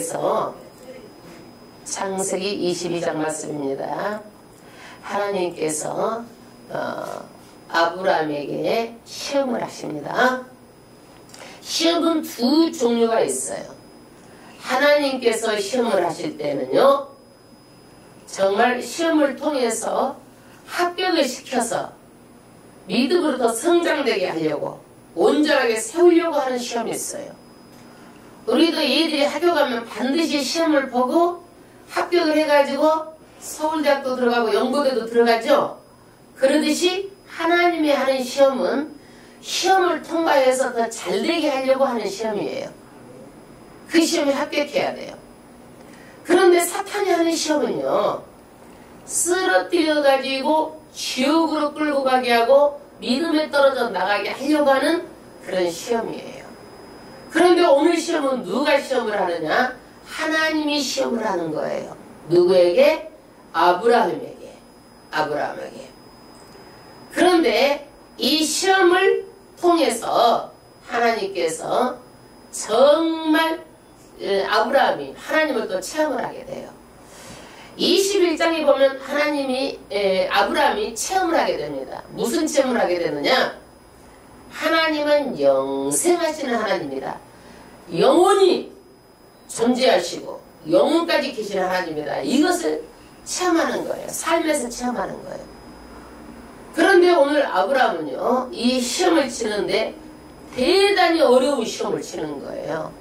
하나님께서 창세기 22장 말씀입니다. 하나님께서 아브라함에게 시험을 하십니다. 시험은 두 종류가 있어요. 하나님께서 시험을 하실 때는요, 정말 시험을 통해서 합격을 시켜서 믿음으로 더 성장되게 하려고 온전하게 세우려고 하는 시험이 있어요. 우리도 얘들이 학교 가면 반드시 시험을 보고 합격을 해가지고 서울대학도 들어가고 연고대도 들어가죠. 그러듯이 하나님이 하는 시험은 시험을 통과해서 더 잘되게 하려고 하는 시험이에요. 그 시험에 합격해야 돼요. 그런데 사탄이 하는 시험은요, 쓰러뜨려가지고 지옥으로 끌고 가게 하고 믿음에 떨어져 나가게 하려고 하는 그런 시험이에요. 그런데 오늘 시험은 누가 시험을 하느냐? 하나님이 시험을 하는 거예요. 누구에게? 아브라함에게. 그런데 이 시험을 통해서 하나님께서 정말 아브라함이 하나님을 또 체험을 하게 돼요. 21장에 보면 아브라함이 체험을 하게 됩니다. 무슨 체험을 하게 되느냐? 하나님은 영생하시는 하나님이다. 영원히 존재하시고 영원까지 계시는 하나님이다. 이것을 체험하는 거예요. 삶에서 체험하는 거예요. 그런데 오늘 아브라함은요, 이 시험을 치는데 대단히 어려운 시험을 치는 거예요.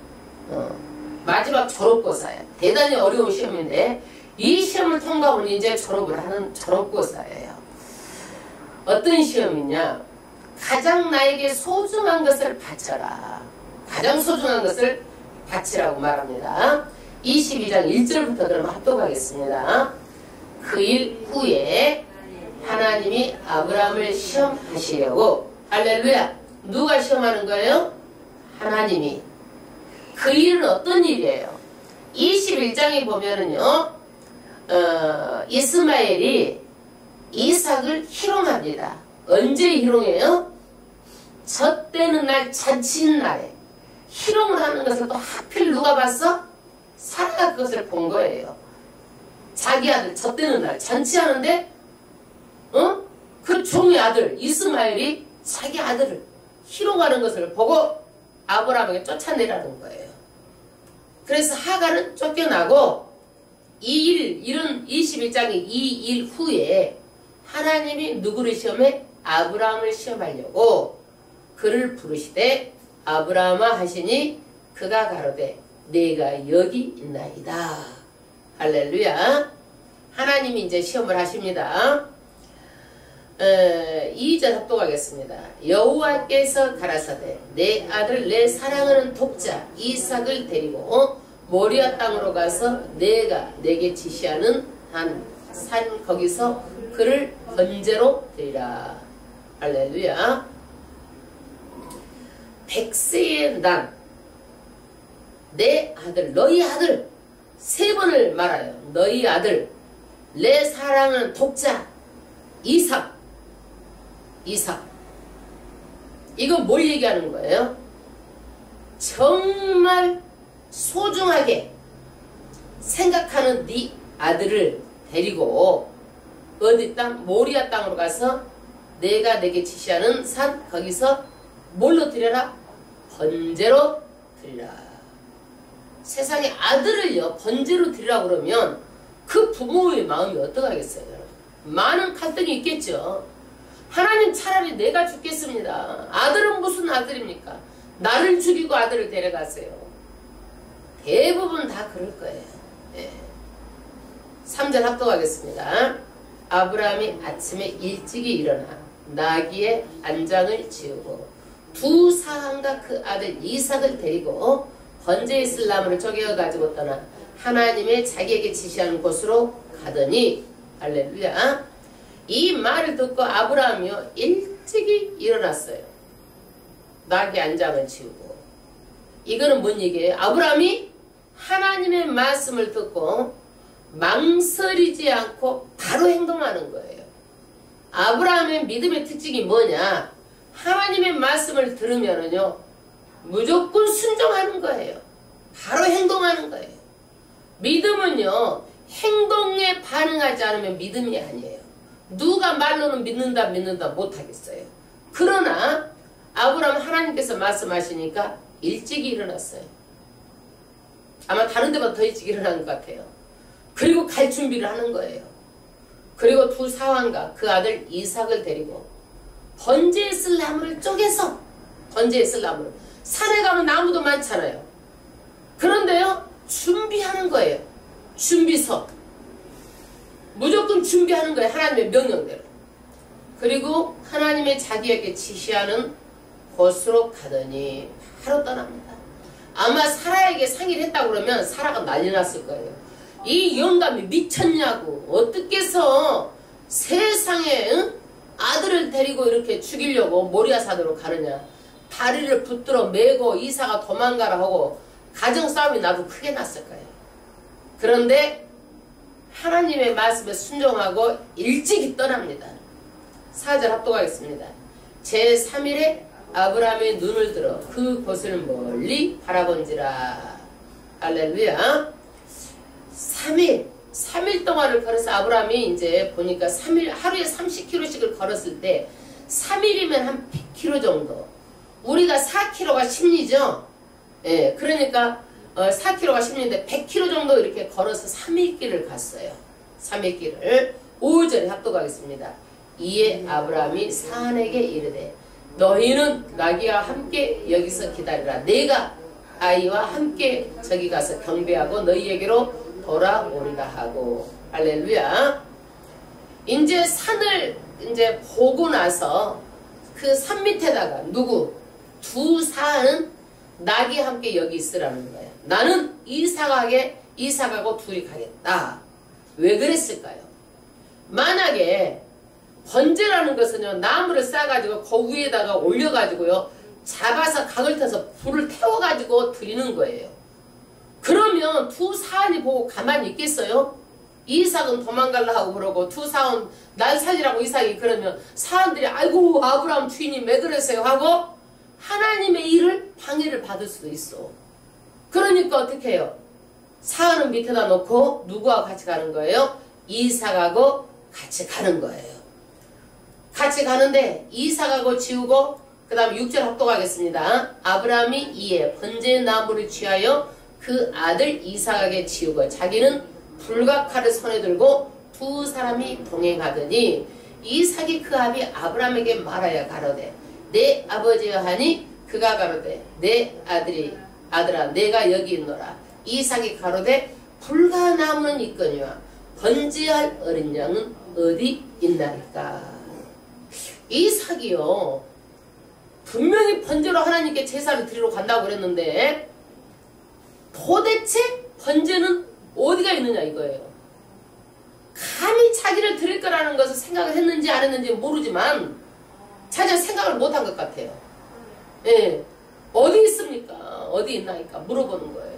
마지막 졸업고사예요. 대단히 어려운 시험인데 이 시험을 통과하면 이제 졸업을 하는 졸업고사예요. 어떤 시험이냐? 가장 나에게 소중한 것을 바쳐라. 가장 소중한 것을 바치라고 말합니다. 22장 1절부터 그럼 합독하겠습니다. 그 일 후에 하나님이 아브라함을 시험하시려고, 할렐루야, 누가 시험하는 거예요? 하나님이. 그 일은 어떤 일이에요? 21장에 보면은요, 이스마엘이 이삭을 희롱합니다. 언제 희롱해요? 젖되는 날, 잔치인 날에 희롱을 하는 것을 또 하필 누가 봤어? 사라가 그것을 본 거예요. 자기 아들 젖되는 날 잔치하는데 그 종의 아들 이스마엘이 자기 아들을 희롱하는 것을 보고 아브라함에게 쫓아내라는 거예요. 그래서 하갈은 쫓겨나고 이런 21장의 이 일 후에 하나님이 누구를 시험해? 아브라함을 시험하려고 그를 부르시되 아브라함아 하시니 그가 가로되 내가 여기 있나이다. 할렐루야. 하나님이 이제 시험을 하십니다. 2절 합독하겠습니다. 여호와께서 가라사대 내 아들 내 사랑하는 독자 이삭을 데리고 모리아 땅으로 가서 내가 내게 지시하는 산 거기서 그를 번제로 드리라. 할렐루야. 100세의 난 내 아들 너희 아들 세 번을 말하여 너희 아들 내 사랑하는 독자 이삭 이거 뭘 얘기하는 거예요? 정말 소중하게 생각하는 네 아들을 데리고 어디 땅? 모리아 땅으로 가서 내가 내게 지시하는 산 거기서 뭘로 드려라? 번제로 드리라. 세상에 아들을요 번제로 드리라고 그러면 그 부모의 마음이 어떡하겠어요? 많은 갈등이 있겠죠. 하나님 차라리 내가 죽겠습니다. 아들은 무슨 아들입니까? 나를 죽이고 아들을 데려가세요. 대부분 다 그럴 거예요. 3절 합독하겠습니다. 아브라함이 아침에 일찍이 일어나 나귀의 안장을 지우고 두 사람과 그 아들 이삭을 데리고 번제에 있을 나무를 쪼개어 가지고 떠나 하나님의 자기에게 지시하는 곳으로 가더니 할렐루야. 이 말을 듣고 아브라함이요 일찍이 일어났어요. 나귀 안장을 지우고. 이거는 뭔 얘기예요? 아브라함이 하나님의 말씀을 듣고 망설이지 않고 바로 행동하는 거예요. 아브라함의 믿음의 특징이 뭐냐? 하나님의 말씀을 들으면은요 무조건 순종하는 거예요. 바로 행동하는 거예요. 믿음은요, 행동에 반응하지 않으면 믿음이 아니에요. 누가 말로는 믿는다 못하겠어요. 그러나 아브라함 하나님께서 말씀하시니까 일찍이 일어났어요. 아마 다른 데보다 더 일찍 일어난 것 같아요. 그리고 갈 준비를 하는 거예요. 그리고 두 사환과 그 아들 이삭을 데리고 번제에 쓸 나무를 쪼개서, 번제에 쓸 나무를, 산에 가면 나무도 많잖아요. 그런데요, 준비하는 거예요. 준비서. 무조건 준비하는 거예요. 하나님의 명령대로. 그리고 하나님의 자기에게 지시하는 곳으로 가더니 바로 떠납니다. 아마 사라에게 상의를 했다고 그러면 사라가 난리 났을 거예요. 이 영감이 미쳤냐고, 어떻게 해서 세상에 아들을 데리고 이렇게 죽이려고 모리아산으로 가느냐. 다리를 붙들어 매고 이사가 도망가라 하고 가정싸움이 나도 크게 났을 거예요. 그런데 하나님의 말씀에 순종하고 일찍이 떠납니다. 4절 합독하겠습니다. 제3일에 아브라함의 눈을 들어 그 곳을 멀리 바라본지라. 할렐루야. 3일 동안을 걸어서 아브라함이 이제 보니까 3일, 하루에 30km씩을 걸었을 때 3일이면 한 100km 정도. 우리가 4km가 심리죠. 예, 그러니까 4km가 심리인데 100km 정도 이렇게 걸어서 3일 길을 갔어요. 3일 길을 5절에 합독하겠습니다. 이에 아브라함이 사안에게 이르되 너희는 나귀와 함께 여기서 기다리라. 내가 아이와 함께 저기 가서 경배하고 너희에게로 돌아오리라 하고. 할렐루야. 이제 산을 이제 보고 나서 그 산 밑에다가 두 사안은 나귀와 함께 여기 있으라는 거예요. 나는 이삭하고 둘이 가겠다. 왜 그랬을까요? 만약에 번제라는 것은요, 나무를 싸가지고 그 위에다가 올려가지고요, 잡아서 각을 터서 불을 태워가지고 드리는 거예요. 그러면 두 사안이 보고 가만히 있겠어요? 이삭은 도망갈라 하고 그러고 두 사안 날 살리라고 이삭이 그러면 사안들이 아이고 아브라함 주인님 왜 그러세요 하고 하나님의 일을 방해를 받을 수도 있어. 그러니까 어떻게 해요? 사안은 밑에다 놓고 누구와 같이 가는 거예요? 이삭하고 같이 가는 거예요. 같이 가는데 이삭하고 지우고 그 다음 6절 합독하겠습니다. 아브라함이 이에 번제 나무를 취하여 그 아들 이삭에게 지우고 자기는 불과 칼을 손에 들고 두 사람이 동행하더니 이삭이 그 아비 아브라함에게 말하여 가로되 내 아버지여 하니 그가 가로되 내 아들아 내가 여기 있노라. 이삭이 가로되 불과 나무는 있거니와 번제할 어린 양은 어디 있나이까. 이삭이요 분명히 번제로 하나님께 제사를 드리러 간다고 그랬는데 도대체 번제는 어디가 있느냐 이거예요. 감히 자기를 드릴 거라는 것을 생각을 했는지 안 했는지 모르지만 자기가 생각을 못한 것 같아요. 예, 어디 있습니까? 어디 있나니까 물어보는 거예요.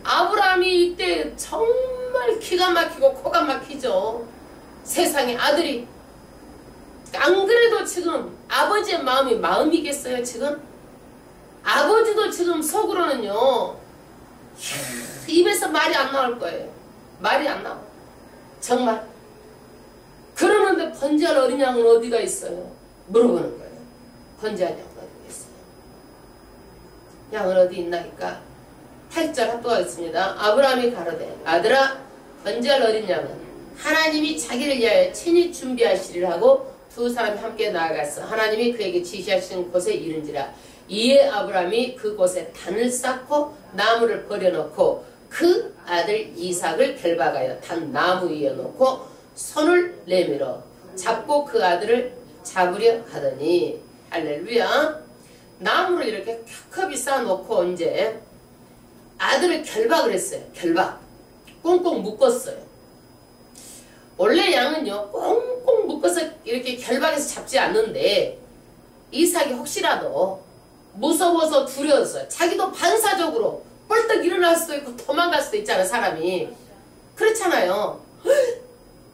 아브라함이 이때 정말 기가 막히고 코가 막히죠. 세상에 아들이 안 그래도 지금 아버지의 마음이겠어요 지금? 아버지도 지금 속으로는요 입에서 말이 안 나올 거예요. 말이 안 나와. 정말. 그러는데 번제할 어린 양은 어디가 있어요? 물어보는 거예요. 번제할 양은 어디가 있어요? 양은 어디 있나니까 8절 합독하겠습니다. 아브라함이 가로되 아들아 번제할 어린 양은 하나님이 자기를 위하여 친히 준비하시리라 하고 두 사람이 함께 나아갔어. 하나님이 그에게 지시하신 곳에 이른지라. 이에 아브라함이 그곳에 단을 쌓고 나무를 버려놓고 그 아들 이삭을 결박하여 단 나무 위에 놓고 손을 내밀어 잡고 그 아들을 잡으려 하더니 할렐루야. 나무를 이렇게 켜켜이 쌓아놓고 이제 아들을 결박을 했어요. 결박. 꽁꽁 묶었어요. 원래 양은요 꽁꽁 묶어서 이렇게 결박해서 잡지 않는데 이삭이 혹시라도 무서워서 두려워서 자기도 반사적으로 뻘떡 일어날 수도 있고 도망갈 수도 있잖아요. 사람이 그렇잖아요.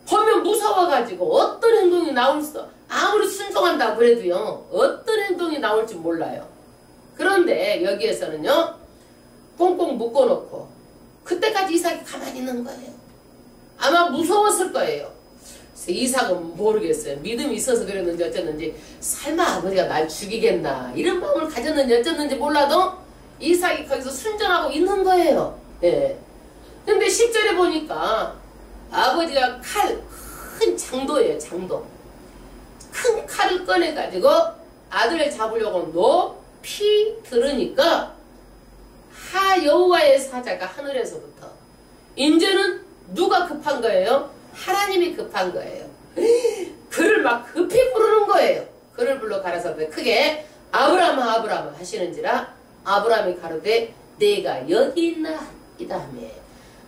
보면 무서워가지고 어떤 행동이 나올 수도 아무리 순종한다고 그래도요 어떤 행동이 나올지 몰라요. 그런데 여기에서는요 꽁꽁 묶어놓고 그때까지 이삭이 가만히 있는 거예요. 아마 무서웠을 거예요. 이삭은 모르겠어요. 믿음이 있어서 그랬는지 어쨌는지 설마 아버지가 날 죽이겠나 이런 마음을 가졌는지 어쨌는지 몰라도 이삭이 거기서 순전하고 있는 거예요. 예. 근데 10절에 보니까 아버지가 큰 장도예요. 장도. 큰 칼을 꺼내가지고 아들을 잡으려고 높이 들으니까 여호와의 사자가 하늘에서부터 이제는 누가 급한 거예요? 하나님이 급한 거예요. 그를 막 급히 부르는 거예요. 그를 불러 가라사대 크게 아브라함아 아브라함아 하시는지라 아브라함이 가로되 내가 여기 있나 이다 하며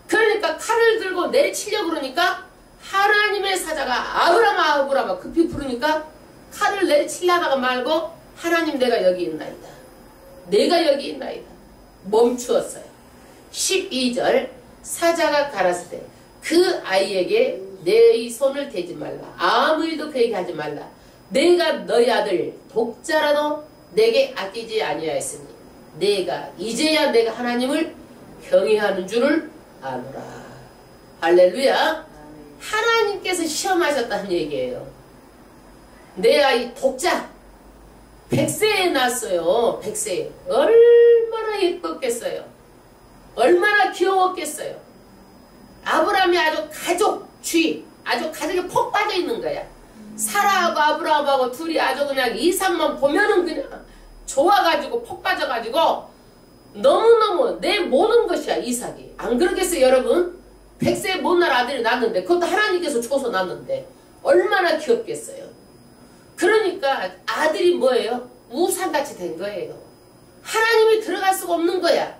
그러니까 칼을 들고 내리치려고 그러니까 하나님의 사자가 아브라함아 아브라함아 급히 부르니까 칼을 내리치려다가 말고 하나님 내가 여기 있나이다. 내가 여기 있나이다. 멈추었어요. 12절 사자가 가라사대 그 아이에게 내 손을 대지 말라. 아무 일도 그에게 하지 말라. 내가 너희 아들 독자라도 내게 아끼지 아니하였으니 내가 이제야 내가 하나님을 경외하는 줄을 아노라. 할렐루야. 하나님께서 시험하셨다는 얘기예요. 내 아이 독자 100세에 낳았어요. 100세에. 얼마나 예뻤겠어요. 얼마나 귀여웠겠어요. 아브라함이 아주 가족주의, 아주 가족에 폭 빠져 있는 거야. 사라하고 아브라함하고 둘이 아주 그냥 이삭만 보면은 그냥 좋아가지고 폭 빠져가지고 너무너무 내 모든 것이야 이삭이. 안 그러겠어요 여러분? 100세에 못 날 아들이 낳았는데 그것도 하나님께서 줘서 낳았는데 얼마나 귀엽겠어요. 그러니까 아들이 뭐예요? 우상같이 된 거예요. 하나님이 들어갈 수가 없는 거야.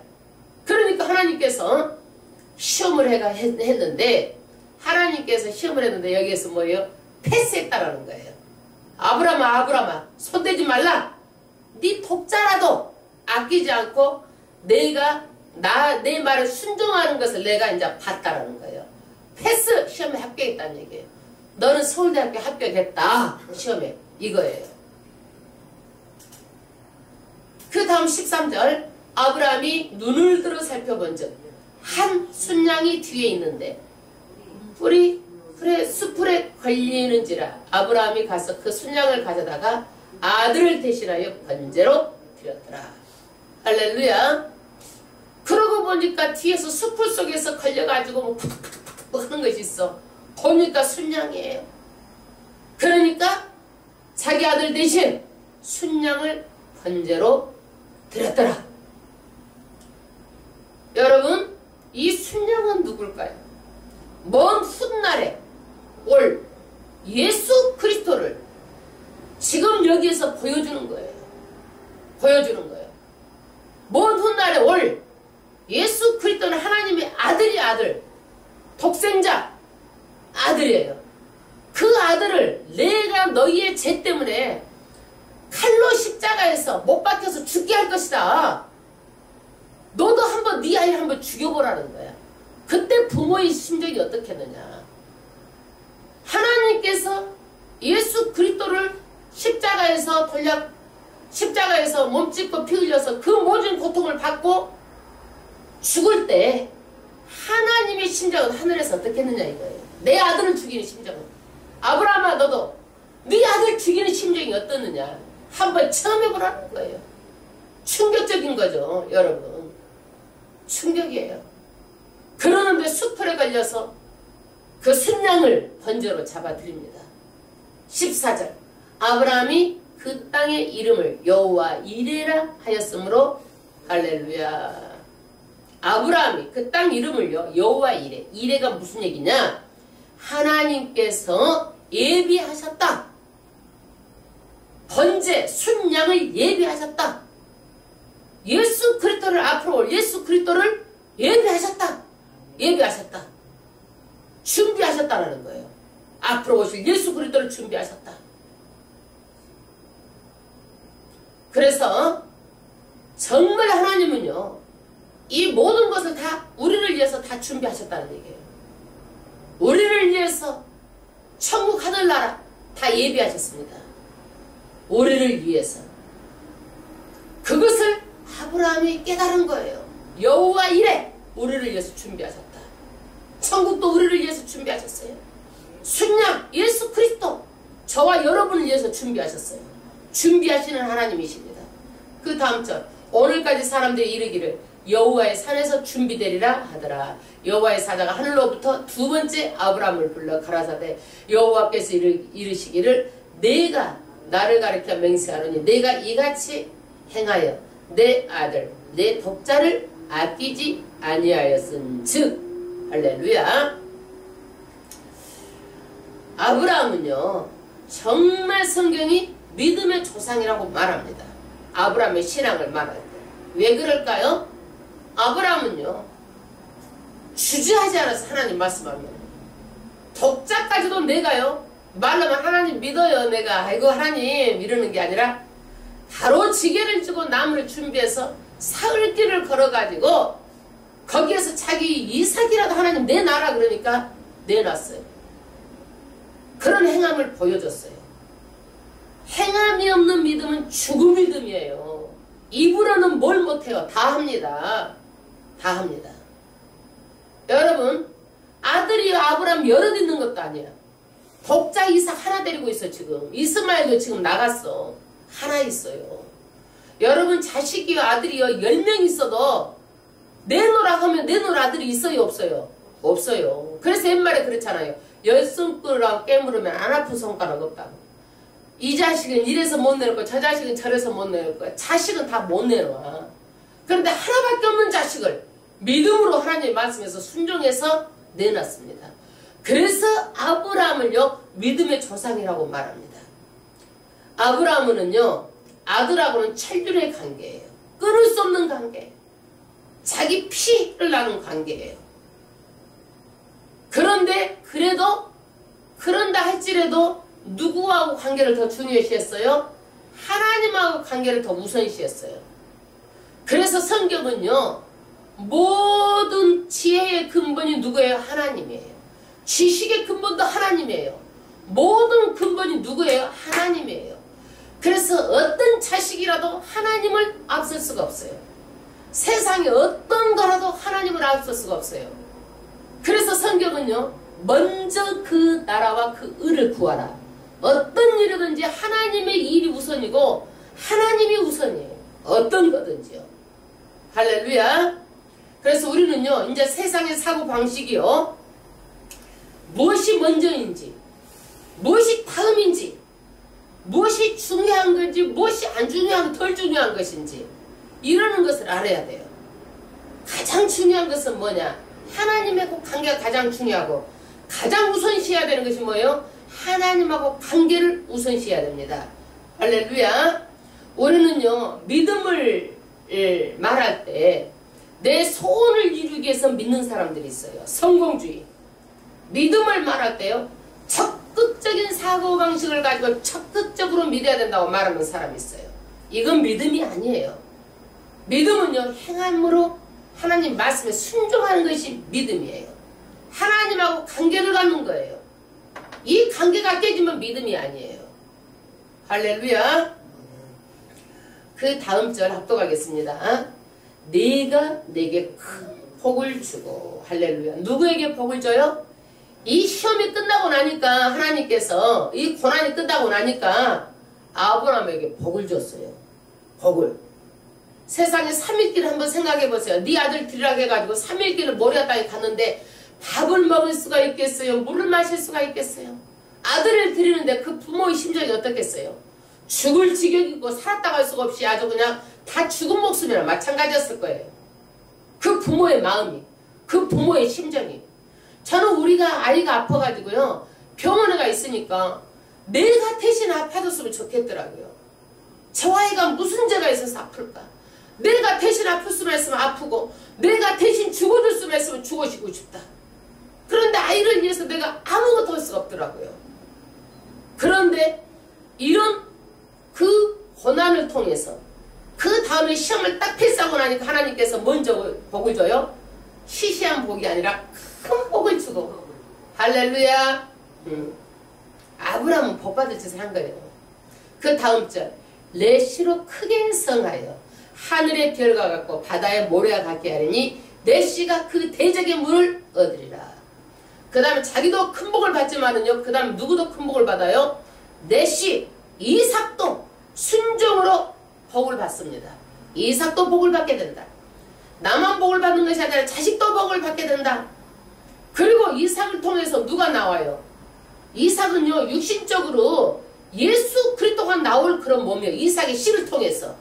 그러니까 하나님께서 시험을 했는데 하나님께서 시험을 했는데 여기에서 뭐예요? 패스했다라는 거예요. 아브라함아 아브라함아 손대지 말라. 네 독자라도 아끼지 않고 내가 내 말을 순종하는 것을 내가 이제 봤다라는 거예요. 패스 시험에 합격했다는 얘기예요. 너는 서울대학교 합격했다 시험에 이거예요. 그 다음 13절 아브라함이 눈을 들어 살펴본 즉 한 순양이 뒤에 있는데 뿔이 수풀에 걸리는지라 아브라함이 가서 그 순양을 가져다가 아들을 대신하여 번제로 드렸더라. 할렐루야. 그러고 보니까 뒤에서 수풀 속에서 걸려가지고 뭐 푸득푸득푸득 하는 것이 있어. 보니까 순양이에요. 그러니까 자기 아들 대신 순양을 번제로 드렸더라. 여러분 이 순양은 누굴까요? 먼 훗날에 올 예수 그리스도를 지금 여기에서 보여주는 거예요. 보여주는 거예요. 먼 훗날에 올 예수 그리스도는 하나님의 아들이 아들, 독생자 아들이에요. 그 아들을 내가 너희의 죄 때문에 칼로 십자가에서 못 박혀서 죽게 할 것이다. 너도 한번 네 아이를 한번 죽여보라는 거야. 그때 부모의 심정이 어떻겠느냐. 하나님께서 예수 그리스도를 십자가에서 몸짓고 피 흘려서 그 모든 고통을 받고 죽을 때 하나님의 심정은 하늘에서 어떻겠느냐 이거예요. 내 아들을 죽이는 심정은. 아브라함아 너도 네 아들 죽이는 심정이 어떻느냐. 한번 처음 해보라는 거예요. 충격적인 거죠 여러분. 충격이에요. 그러는데 수풀에 걸려서 그 순양을 번제로 잡아드립니다. 14절 아브라함이 그 땅의 이름을 여호와 이레라 하였으므로 할렐루야. 아브라함이 그 땅 이름을요 여호와 이레. 이레가 무슨 얘기냐. 하나님께서 예비하셨다. 번제 순양을 예비하셨다. 예수 그리스도를 앞으로 올 예수 그리스도를 예비하셨다. 예비하셨다. 준비하셨다라는 거예요. 앞으로 오실 예수 그리스도를 준비하셨다. 그래서 정말 하나님은요 이 모든 것을 다 우리를 위해서 다 준비하셨다는 얘기예요. 우리를 위해서 천국 하늘나라 다 예비하셨습니다. 우리를 위해서. 그것을 아브라함이 깨달은 거예요. 여호와 이레 우리를 위해서 준비하셨다. 천국도 우리를 위해서 준비하셨어요. 순양 예수 그리스도 저와 여러분을 위해서 준비하셨어요. 준비하시는 하나님이십니다. 그 다음 절 오늘까지 사람들이 이르기를 여호와의 산에서 준비되리라 하더라. 여호와의 사자가 하늘로부터 두 번째 아브라함을 불러 가라사대 여호와께서 이르시기를 내가 나를 가리켜 맹세하노니 내가 이같이 행하여 내 아들 내 독자를 아끼지 아니하였은즉. 할렐루야. 아브라함은요 정말 성경이 믿음의 조상이라고 말합니다. 아브라함의 신앙을 말할 때. 왜 그럴까요? 아브라함은요 주저하지 않아서 하나님 말씀하면 독자까지도 내가요 말로만 하나님 믿어요 내가 아이고 하나님 이러는 게 아니라 바로 지게를 쥐고 나무를 준비해서 사흘길을 걸어가지고 거기에서 자기 이삭이라도 하나님 내놔라 그러니까 내놨어요. 그런 행함을 보여줬어요. 행함이 없는 믿음은 죽은 믿음이에요. 입으로는 뭘 못해요. 다 합니다. 다 합니다. 여러분 아들이 아브라함 여럿 있는 것도 아니야. 독자 이삭 하나 데리고 있어. 지금 이스마엘도 지금 나갔어. 하나 있어요. 여러분 자식이요 아들이요 10명 있어도 내놓으라 하면 내놓을 아들이 있어요 없어요? 없어요. 그래서 옛말에 그렇잖아요. 10손가락 깨물으면 안 아픈 손가락 없다고. 이 자식은 이래서 못 내놓을 거야. 저 자식은 저래서 못 내놓을 거야. 자식은 다 못 내놓아. 그런데 하나밖에 없는 자식을 믿음으로 하나님의 말씀에서 순종해서 내놨습니다. 그래서 아브라함을요 믿음의 조상이라고 말합니다. 아브라함은요 아들하고는 천륜의 관계예요. 끊을 수 없는 관계. 자기 피를 나눈 관계예요. 그런데 그래도 그런다 할지라도 누구하고 관계를 더 중요시했어요? 하나님하고 관계를 더 우선시했어요. 그래서 성경은요 모든 지혜의 근본이 누구예요? 하나님이에요. 지식의 근본도 하나님이에요. 모든 근본이 누구예요? 하나님이에요. 그래서 어떤 자식이라도 하나님을 앞설 수가 없어요. 세상에 어떤 거라도 하나님을 앞설 수가 없어요. 그래서 성경은요 먼저 그 나라와 그 의를 구하라. 어떤 일이든지 하나님의 일이 우선이고 하나님이 우선이에요. 어떤 거든지요. 할렐루야. 그래서 우리는요 이제 세상의 사고방식이요 무엇이 먼저인지 무엇이 다음인지 무엇이 중요한 건지 무엇이 안 중요한 덜 중요한 것인지 이러는 것을 알아야 돼요. 가장 중요한 것은 뭐냐? 하나님하고 관계가 가장 중요하고 가장 우선시해야 되는 것이 뭐예요? 하나님하고 관계를 우선시해야 됩니다. 할렐루야. 우리는요 믿음을 말할 때 내 소원을 이루기 위해서 믿는 사람들이 있어요. 성공주의. 믿음을 말할 때요 적극적인 사고방식을 가지고 적극적으로 믿어야 된다고 말하는 사람이 있어요. 이건 믿음이 아니에요. 믿음은요 행함으로 하나님 말씀에 순종하는 것이 믿음이에요. 하나님하고 관계를 갖는 거예요. 이 관계가 깨지면 믿음이 아니에요. 할렐루야. 그 다음 절 합독하겠습니다. 네가 내게 큰 복을 주고. 할렐루야. 누구에게 복을 줘요? 이 시험이 끝나고 나니까 하나님께서 이 고난이 끝나고 나니까 아브라함에게 복을 줬어요. 복을. 세상에 3일길을 한번 생각해 보세요. 네 아들 드리라 해가지고 3일길을 모리아 땅에 갔는데 밥을 먹을 수가 있겠어요? 물을 마실 수가 있겠어요? 아들을 드리는데 그 부모의 심정이 어떻겠어요? 죽을 지경이고 살았다 갈 수가 없이 아주 그냥 다 죽은 목숨이랑 마찬가지였을 거예요. 그 부모의 마음이, 그 부모의 심정이. 저는 우리가 아이가 아파가지고요 병원에 가 있으니까 내가 대신 아파줬으면 좋겠더라고요. 저 아이가 무슨 죄가 있어서 아플까? 내가 대신 아플 수만 했으면 아프고 내가 대신 죽어줄 수만 했으면 죽어주고 싶다. 그런데 아이를 위해서 내가 아무것도 할 수가 없더라고요. 그런데 이런 그 고난을 통해서 그 다음에 시험을 딱 패스하고 나니까 하나님께서 먼저 복을 줘요. 시시한 복이 아니라 큰 복을 주고. 할렐루야. 아브라함은 복받을 짓을 한 거예요. 그 다음 절 내 시로 크게 성하여 하늘의 별과 같고 바다의 모래와 같게 하리니 내 씨가 그 대적의 물을 얻으리라. 그 다음에 자기도 큰 복을 받지만은요, 그 다음에 누구도 큰 복을 받아요? 내 씨 이삭도 순종으로 복을 받습니다. 이삭도 복을 받게 된다. 나만 복을 받는 것이 아니라 자식도 복을 받게 된다. 그리고 이삭을 통해서 누가 나와요? 이삭은요, 육신적으로 예수 그리스도가 나올 그런 몸이에요. 이삭의 씨를 통해서.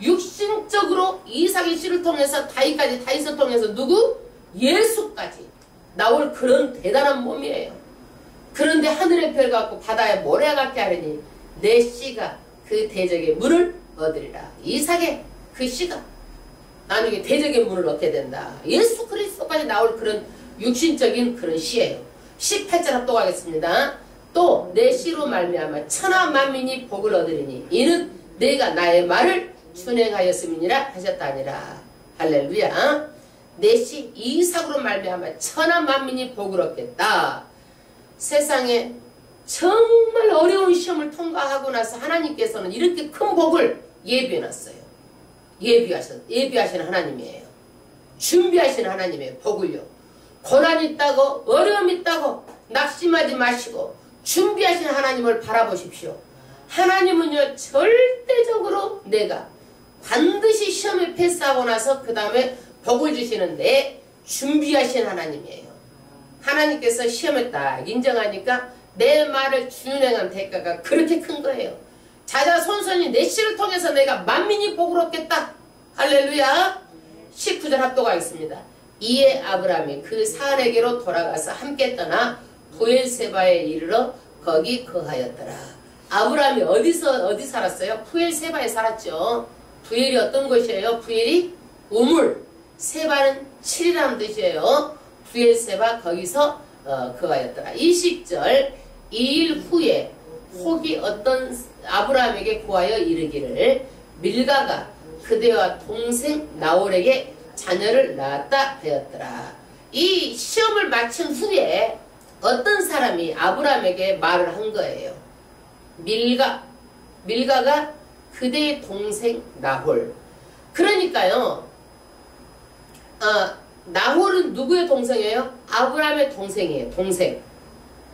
육신적으로 이삭의 씨를 통해서 다윗을 통해서 누구? 예수까지 나올 그런 대단한 몸이에요. 그런데 하늘의 별 같고 바다의 모래 같게 하려니 내 씨가 그 대적의 문을 얻으리라. 이삭의 그 씨가 나중에 대적의 문을 얻게 된다. 예수 그리스도까지 나올 그런 육신적인 그런 씨예요. 18절 합독하겠습니다. 또 내 씨로 말미암아 천하 만민이 복을 얻으리니 이는 내가 나의 말을 준행하였음이니라 하셨다니라. 할렐루야. 내 씨 이삭으로 말미암아 천하 만민이 복을 얻겠다. 세상에 정말 어려운 시험을 통과하고 나서 하나님께서는 이렇게 큰 복을 예비해놨어요. 예비하시는 하나님이에요. 준비하시는 하나님이에요. 복을요. 고난이 있다고 어려움이 있다고 낙심하지 마시고 준비하시는 하나님을 바라보십시오. 하나님은요, 절대적으로 내가 반드시 시험에 패스하고 나서 그 다음에 복을 주시는데 준비하신 하나님이에요. 하나님께서 시험에 딱 인정하니까 내 말을 준행한 대가가 그렇게 큰 거예요. 자자손손이 내 씨를 통해서 내가 만민이 복을 얻겠다. 할렐루야. 19절 합독하겠습니다. 이에 아브라함이 그 사내게로 돌아가서 함께 떠나 부엘세바에 이르러 거기 거하였더라. 아브라함이 어디 살았어요? 부엘세바에 살았죠. 부엘이 어떤 곳이에요? 부엘이 우물, 세바는 7이라는 뜻이에요. 부엘세바 거기서 거하였더라. 20절 2일 후에 혹이 어떤 아브라함에게 구하여 이르기를 밀가가 그대와 동생 나홀에게 자녀를 낳았다 하였더라. 이 시험을 마친 후에 어떤 사람이 아브라함에게 말을 한 거예요. 밀가가 그대의 동생 나홀. 그러니까요, 나홀은 누구의 동생이에요? 아브라함의 동생이에요. 동생.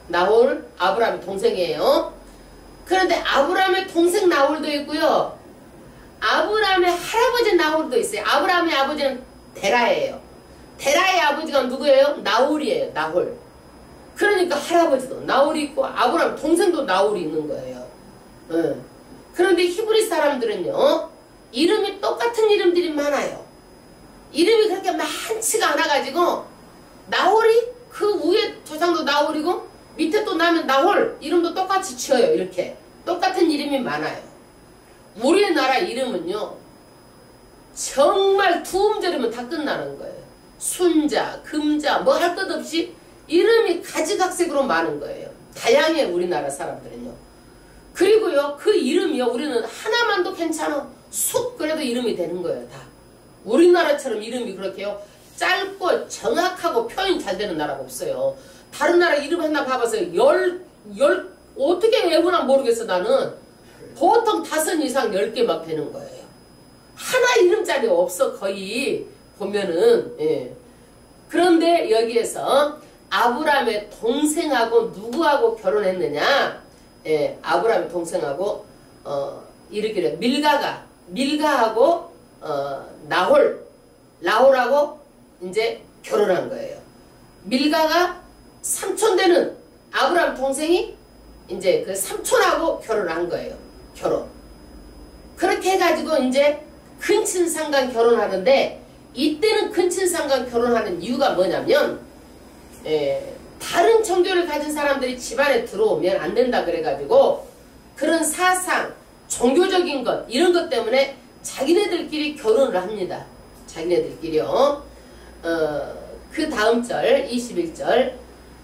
나홀 아브라함의 동생이에요. 그런데 아브라함의 동생 나홀도 있고요, 아브라함의 할아버지 나홀도 있어요. 아브라함의 아버지는 데라예요. 데라의 아버지가 누구예요? 나홀이에요. 나홀. 그러니까 할아버지도 나홀이 있고 아브라함 동생도 나홀이 있는 거예요. 그런데 히브리 사람들은요, 이름이 똑같은 이름들이 많아요. 이름이 그렇게 많지가 않아가지고 나홀이 그 위에 조상도 나홀이고 밑에 또 나면 나홀 이름도 똑같이 지어요. 이렇게 똑같은 이름이 많아요. 우리나라 이름은요, 정말 두 음절이면 다 끝나는 거예요. 순자, 금자 뭐 할 것 없이 이름이 가지각색으로 많은 거예요. 다양해 우리나라 사람들은요. 그리고요, 그 이름이요, 우리는 하나만도 괜찮아 쑥 그래도 이름이 되는 거예요. 다 우리나라처럼 이름이 그렇게요 짧고 정확하고 표현이 잘 되는 나라가 없어요. 다른 나라 이름 하나 봐봐서요, 어떻게 외우나 모르겠어. 나는 보통 5 이상 10개 막 되는 거예요. 하나 이름짜리 없어 거의 보면은. 예. 그런데 여기에서 아브라함의 동생하고 누구하고 결혼했느냐? 예, 아브라함의 동생하고 이르기를 밀가하고 나홀하고 이제 결혼한 거예요. 밀가가 삼촌 되는 아브라함 동생이 이제 그 삼촌하고 결혼한 거예요. 결혼. 그렇게 해가지고 이제 근친상간 결혼하는데, 이때는 근친상간 결혼하는 이유가 뭐냐면, 다른 종교를 가진 사람들이 집안에 들어오면 안 된다 그래가지고 그런 사상, 종교적인 것 이런 것 때문에 자기네들끼리 결혼을 합니다. 자기네들끼리요. 그 다음 절 21절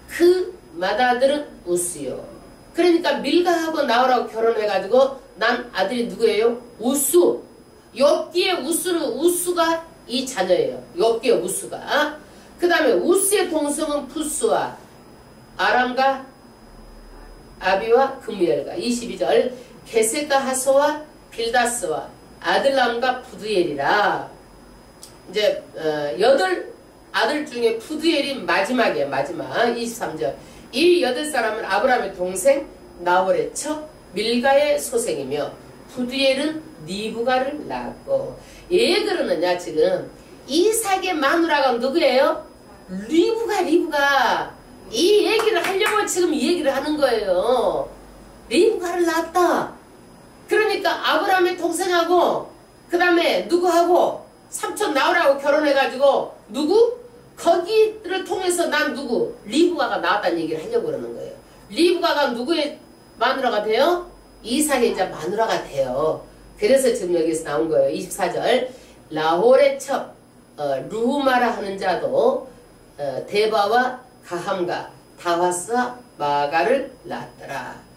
그 맏아들은 우스요. 그러니까 밀가하고 나홀하고 결혼해가지고 난 아들이 누구예요? 우수. 욥기의 우수가 이 자녀예요. 욥기의 우수가. 그 다음에 우스의 동생은 푸스와 아람과 아비와 금무엘과. 22절 게셋과 하소와 빌다스와 아들람과 부두엘이라. 이제 8아들 중에 푸드엘이 마지막이에요. 마지막 23절. 이 8사람은 아브라함의 동생 나홀의 첩 밀가의 소생이며 푸드엘은 리브가를 낳았고. 왜 그러느냐 지금 이삭의 마누라가 누구예요? 리브가 이 얘기를 하려고 지금 이 얘기를 하는 거예요. 리브가를 낳았다. 그러니까 아브라함의 동생하고 그 다음에 누구하고 삼촌 나오라고 결혼해가지고 누구? 거기를 통해서 난 누구? 리브가가 나왔다는 얘기를 하려고 그러는 거예요. 리브가가 누구의 마누라가 돼요? 이삭의 이제 마누라가 돼요. 그래서 지금 여기서 나온 거예요. 24절. 라홀의 첩 루마라 하는 자도 데바와 가함과 다와스와 마가를 낳았더라.